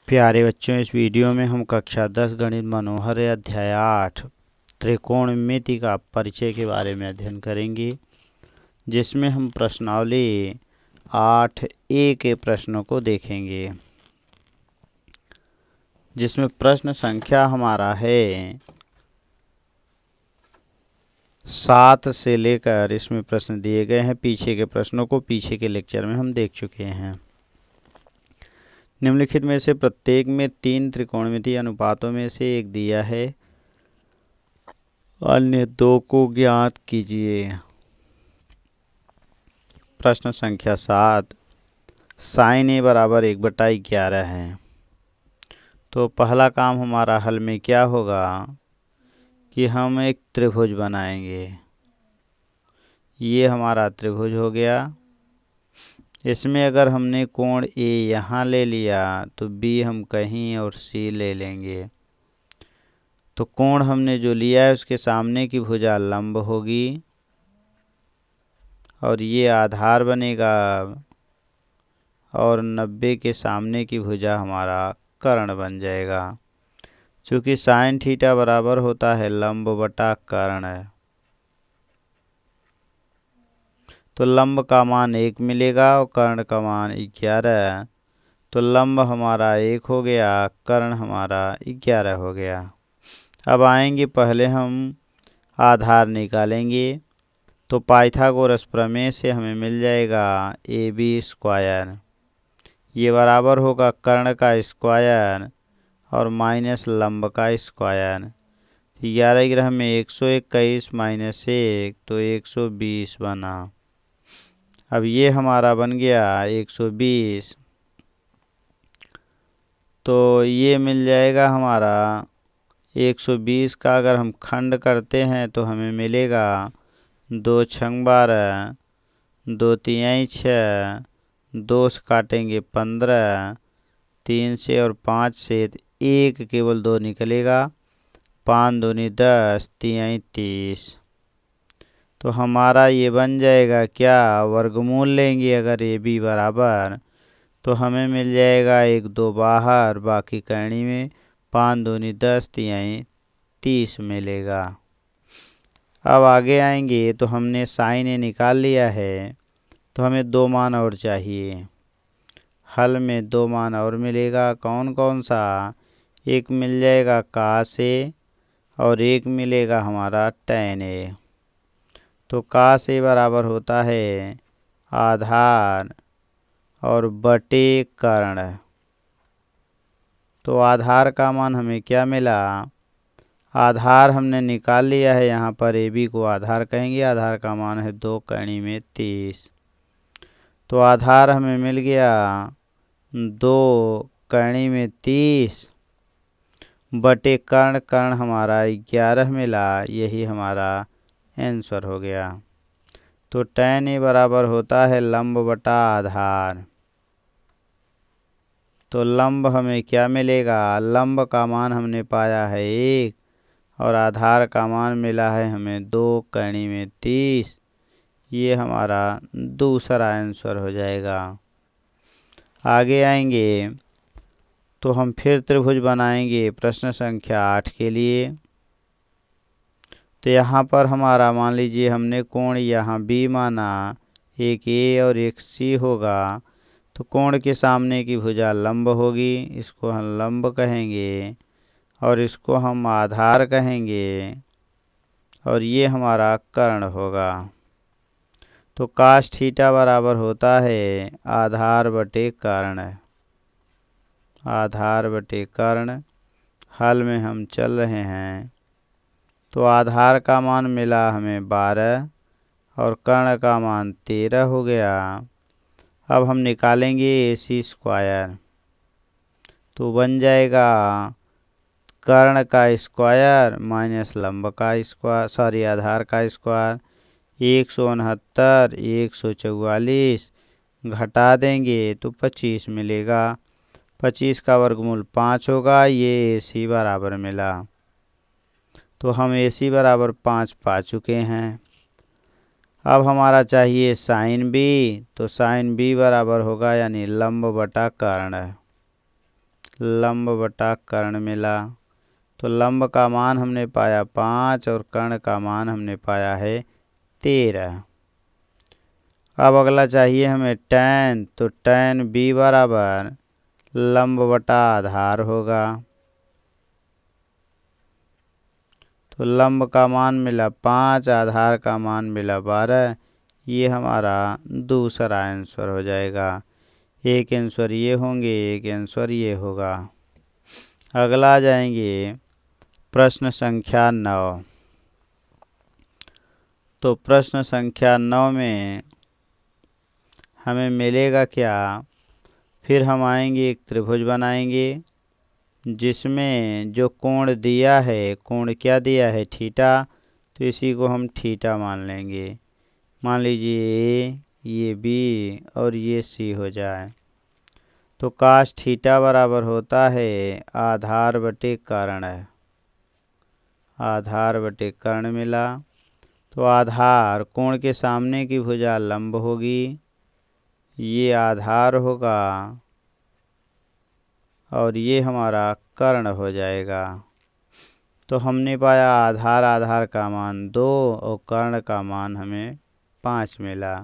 प्यारे बच्चों, इस वीडियो में हम कक्षा 10 गणित मनोहर अध्याय 8 त्रिकोणमिति का परिचय के बारे में अध्ययन करेंगे, जिसमें हम प्रश्नावली 8A के प्रश्नों को देखेंगे, जिसमें प्रश्न संख्या हमारा है 7 से लेकर इसमें प्रश्न दिए गए हैं। पीछे के प्रश्नों को पीछे के लेक्चर में हम देख चुके हैं। निम्नलिखित में से प्रत्येक में 3 त्रिकोणमितीय अनुपातों में से एक दिया है, अन्य 2 को ज्ञात कीजिए। प्रश्न संख्या 7, साइन ए बराबर 1/11 है। तो पहला काम हमारा हल में क्या होगा कि हम एक त्रिभुज बनाएंगे। ये हमारा त्रिभुज हो गया। इसमें अगर हमने कोण ए यहाँ ले लिया तो बी हम कहीं और सी ले लेंगे। तो कोण हमने जो लिया है उसके सामने की भुजा लंब होगी और ये आधार बनेगा, और 90 के सामने की भुजा हमारा कर्ण बन जाएगा। चूँकि साइन थीटा बराबर होता है लंब बटा कर्ण, तो लंब का मान 1 मिलेगा और कर्ण का मान 11। तो लंब हमारा 1 हो गया, कर्ण हमारा 11 हो गया। अब आएंगे, पहले हम आधार निकालेंगे। तो पाइथागोरस प्रमेय से हमें मिल जाएगा AB²। ये बराबर होगा कर्ण का स्क्वायर और माइनस लंब का स्क्वायर। 11 ग्रह में 121 माइनस 1 तो 120 बना। अब ये हमारा बन गया 120। तो ये मिल जाएगा हमारा 120 का अगर हम खंड करते हैं तो हमें मिलेगा 2 छंग 12, 2 तिहाई 6, 2 से काटेंगे 15, 3 से और 5 से 1 केवल 2 निकलेगा, 5 दूनी 10, तिहाई 30। तो हमारा ये बन जाएगा क्या, वर्गमूल लेंगे अगर ए बी बराबर तो हमें मिल जाएगा 1 2 बाहर, बाकी करनी में 5 दूनी 10, तिहाई 30 मिलेगा। अब आगे आएंगे तो हमने साइन ए निकाल लिया है, तो हमें 2 मान और चाहिए। हल में 2 मान और मिलेगा। कौन कौन सा? एक मिल जाएगा कास ए और एक मिलेगा हमारा टैन ए। तो कास ए बराबर होता है आधार और बटे कर्ण। तो आधार का मान हमें क्या मिला, आधार हमने निकाल लिया है। यहाँ पर ए बी को आधार कहेंगे। आधार का मान है 2 करनी में 30। तो आधार हमें मिल गया 2 करनी में 30 बटे कर्ण। कर्ण हमारा 11 मिला। यही हमारा आंसर हो गया। तो टैन ए बराबर होता है लंब बटा आधार। तो लंब हमें क्या मिलेगा, लंब का मान हमने पाया है 1 और आधार का मान मिला है हमें 2 करनी में 30। ये हमारा दूसरा आंसर हो जाएगा। आगे आएंगे तो हम फिर त्रिभुज बनाएंगे प्रश्न संख्या 8 के लिए। तो यहाँ पर हमारा मान लीजिए हमने कोण यहाँ बी माना, एक ए और एक सी होगा। तो कोण के सामने की भुजा लंब होगी, इसको हम लंब कहेंगे और इसको हम आधार कहेंगे और ये हमारा कर्ण होगा। तो कास थीटा बराबर होता है आधार बटे कर्ण। आधार बटे कर्ण। हल में हम चल रहे हैं। तो आधार का मान मिला हमें 12 और कर्ण का मान 13 हो गया। अब हम निकालेंगे AC²। तो बन जाएगा कर्ण का स्क्वायर माइनस लंब का स्क्वायर, आधार का स्क्वायर। 169, 144 घटा देंगे तो 25 मिलेगा। 25 का वर्गमूल 5 होगा। ये AC बराबर मिला। तो हम AC बराबर 5 पा चुके हैं। अब हमारा चाहिए साइन बी। तो साइन बी बराबर होगा यानी लंब बटा कर्ण। लंब बटा कर्ण मिला। तो लंब का मान हमने पाया 5 और कर्ण का मान हमने पाया है 13। अब अगला चाहिए हमें tan, तो tan b बराबर लंब बटा आधार होगा। तो लंब का मान मिला 5, आधार का मान मिला 12। ये हमारा दूसरा आंसर हो जाएगा। एक आंसर ये होंगे, एक आंसर ये होगा। अगला आ जाएंगे प्रश्न संख्या 9। तो प्रश्न संख्या 9 में हमें मिलेगा क्या, फिर हम आएंगे एक त्रिभुज बनाएंगे जिसमें जो कोण दिया है, कोण क्या दिया है, थीटा, तो इसी को हम थीटा मान लेंगे। मान लीजिए ये बी और ये सी हो जाए। तो काश थीटा बराबर होता है आधार बटे कर्ण। आधार बटे कर्ण मिला। तो आधार कोण के सामने की भुजा लंब होगी, ये आधार होगा और ये हमारा कर्ण हो जाएगा। तो हमने पाया आधार, आधार का मान 2 और कर्ण का मान हमें 5 मिला।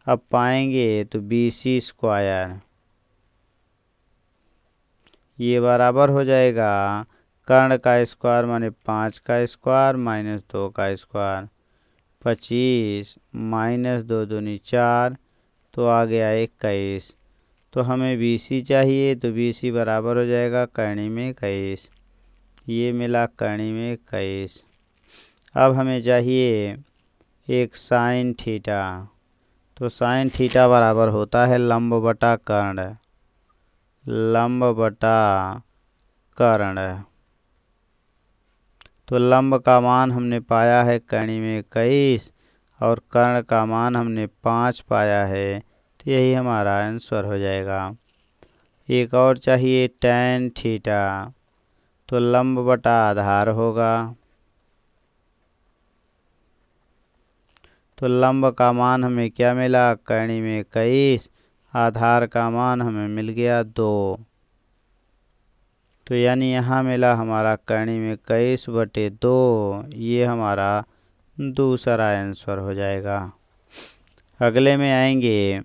अब पाएंगे तो BC स्क्वायर ये बराबर हो जाएगा कर्ण का स्क्वायर माने 5 का स्क्वायर माइनस 2 का स्क्वायर। 25 माइनस 2 दूनी 4, तो आ गया 21। तो हमें BC चाहिए, तो BC बराबर हो जाएगा कर्णी में 21। ये मिला कर्णी में 21। अब हमें चाहिए एक साइन थीटा। तो साइन थीटा बराबर होता है लंब बटा कर्ण। लंब बटा कर्ण। तो लंब का मान हमने पाया है कर्णी में 21 और कर्ण का मान हमने 5 पाया है। तो यही हमारा आंसर हो जाएगा। एक और चाहिए tan थीटा। तो लंब बटा आधार होगा। तो लंब का मान हमें क्या मिला, कर्णी में 21, आधार का मान हमें मिल गया 2। तो यानी यहाँ मिला हमारा कर्णी में 21 बटे 2। ये हमारा दूसरा आंसर हो जाएगा। अगले में आएंगे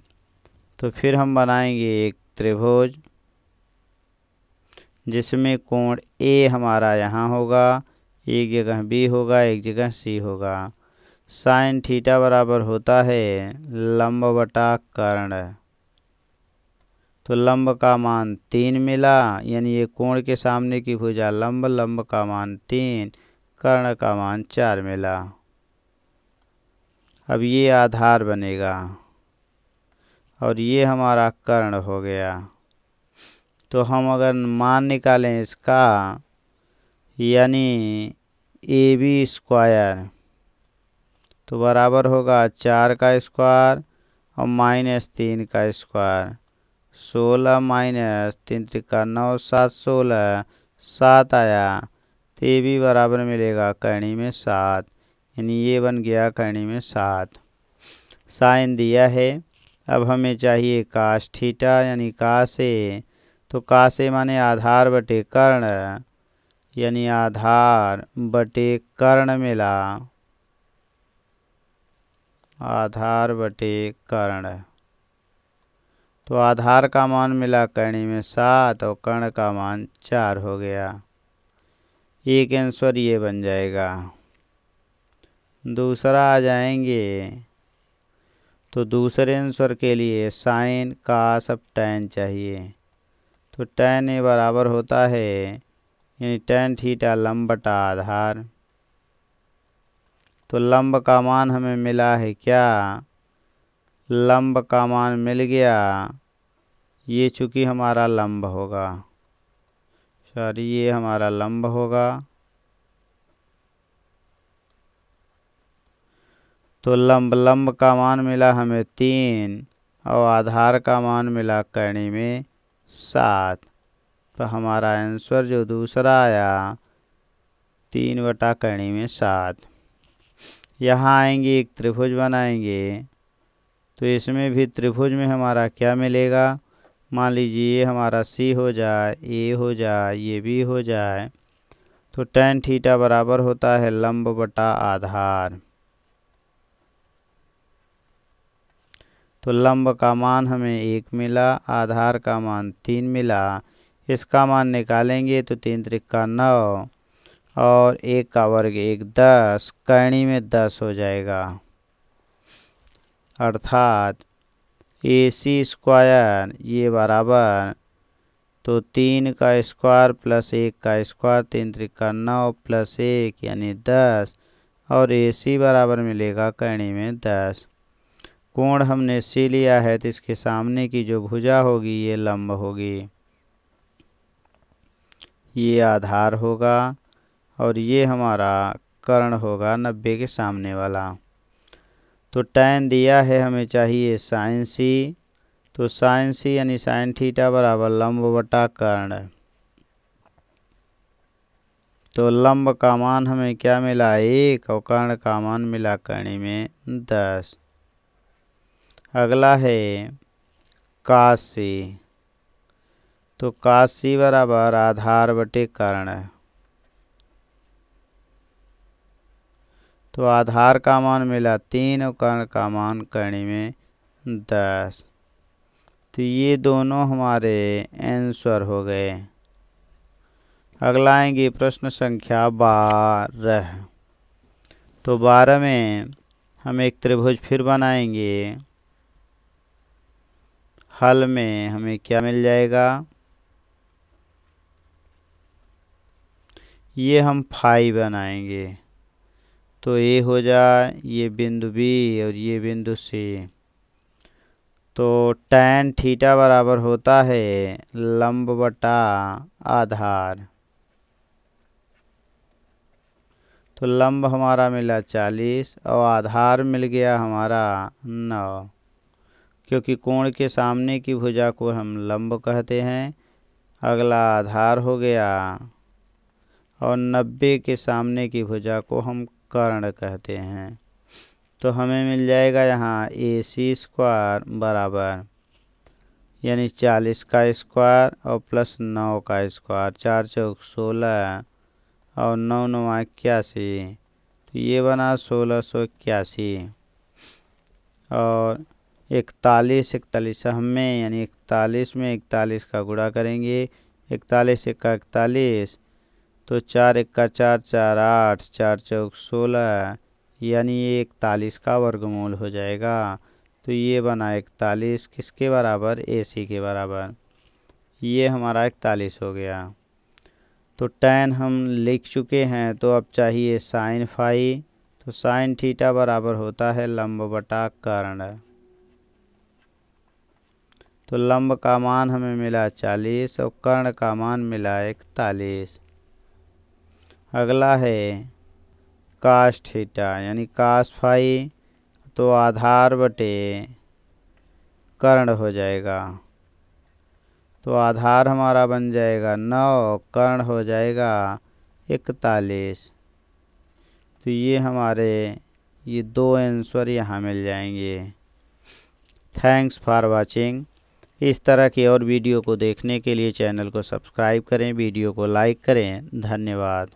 तो फिर हम बनाएंगे एक त्रिभुज जिसमें कोण A हमारा यहाँ होगा, एक जगह B होगा, एक जगह C होगा। साइन थीटा बराबर होता है लंब बटा कर्ण। तो लंब का मान 3 मिला, यानी ये कोण के सामने की भुजा लंब, लंब का मान 3, कर्ण का मान 4 मिला। अब ये आधार बनेगा और ये हमारा कर्ण हो गया। तो हम अगर मान निकालें इसका, यानी AB स्क्वायर, तो बराबर होगा 4 का स्क्वायर और माइनस 3 का स्क्वायर। 16 माइनस 3 त्रिका 9, 7 16, 7 आया। तो AB बराबर मिलेगा कर्णी में 7, यानी ये बन गया कर्णी में 7। साइन दिया है। अब हमें चाहिए काश थीटा, यानी कासे। तो कासे माने आधार बटे कर्ण, यानी आधार बटे कर्ण मिला। आधार बटे कर्ण। तो आधार का मान मिला कर्णी में 7 और कर्ण का मान 4 हो गया। एक आंसर ये बन जाएगा। दूसरा आ जाएंगे तो दूसरे आंसर के लिए साइन कास अब tan चाहिए। तो tan A बराबर होता है, यानी tan थीटा लंब बटा आधार। तो लंब का मान हमें मिला है क्या, लंब का मान मिल गया। ये चूँकि हमारा लंब होगा, सॉरी ये हमारा लंब होगा। तो लंब का मान मिला हमें 3 और आधार का मान मिला कर्णी में 7। तो हमारा आंसर जो दूसरा आया 3 बटा कर्णी में 7। यहाँ आएंगे एक त्रिभुज बनाएंगे। तो इसमें भी त्रिभुज में हमारा क्या मिलेगा, मान लीजिए ये हमारा सी हो जाए, ए हो जाए, ये बी हो जाए, तो tan थीटा बराबर होता है लंब बटा आधार। तो लंब का मान हमें 1 मिला, आधार का मान 3 मिला। इसका मान निकालेंगे तो 3 त्रिका 9 और 1 का वर्ग 1 10, करणी में 10 हो जाएगा। अर्थात AC स्क्वायर ये बराबर, तो 3 का स्क्वायर प्लस 1 का स्क्वायर, 3 त्रिका 9 प्लस 1 यानी 10, और AC बराबर मिलेगा करणी में 10। कोण हमने C लिया है तो इसके सामने की जो भुजा होगी ये लंब होगी, ये आधार होगा और ये हमारा कर्ण होगा 90 के सामने वाला। तो tan दिया है, हमें चाहिए sin C, तो sin C यानी sin थीटा बराबर लंब बटा कर्ण। तो लंब का मान हमें क्या मिला 1 और कर्ण का मान मिला करणी में 10। अगला है cos C, तो cos C बराबर आधार बटे कर्ण। तो आधार का मान मिला 3 और कर्ण का मान करणी में 10। तो ये दोनों हमारे आंसर हो गए। अगला आएंगे प्रश्न संख्या 12। तो 12 में हम एक त्रिभुज फिर बनाएंगे। हल में हमें क्या मिल जाएगा, ये हम फाई बनाएंगे। तो ए हो जाए, ये बिंदु बी और ये बिंदु सी। तो tan थीटा बराबर होता है लंब बटा आधार। तो लंब हमारा मिला 40 और आधार मिल गया हमारा 9, क्योंकि कोण के सामने की भुजा को हम लंब कहते हैं। अगला आधार हो गया और 90 के सामने की भुजा को हम कर्ण कहते हैं। तो हमें मिल जाएगा यहाँ AC स्क्वायर बराबर, यानी 40 का स्क्वायर और प्लस 9 का स्क्वायर, 4 चौक 16 और 9 9 81, तो ये बना 1681। और 41 41 हमें, यानी 41 में 41 का गुणा करेंगे, 41 1 41, तो 4 1 4 4 8, 4 चौक 16, यानी ये 41 का वर्गमूल हो जाएगा। तो ये बना 41 किसके बराबर, AC के बराबर। ये हमारा 41 हो गया। तो tan हम लिख चुके हैं, तो अब चाहिए sin फाई। तो sin थीटा बराबर होता है लंब बटा कर्ण। तो लंब का मान हमें मिला 40 और कर्ण का मान मिला 41। अगला है cos थीटा यानी cos फाई, तो आधार बटे कर्ण हो जाएगा। तो आधार हमारा बन जाएगा 9, कर्ण हो जाएगा 41। तो ये हमारे ये 2 आंसर यहाँ मिल जाएंगे। Thanks for watching. इस तरह के और वीडियो को देखने के लिए चैनल को सब्सक्राइब करें, वीडियो को लाइक करें। धन्यवाद।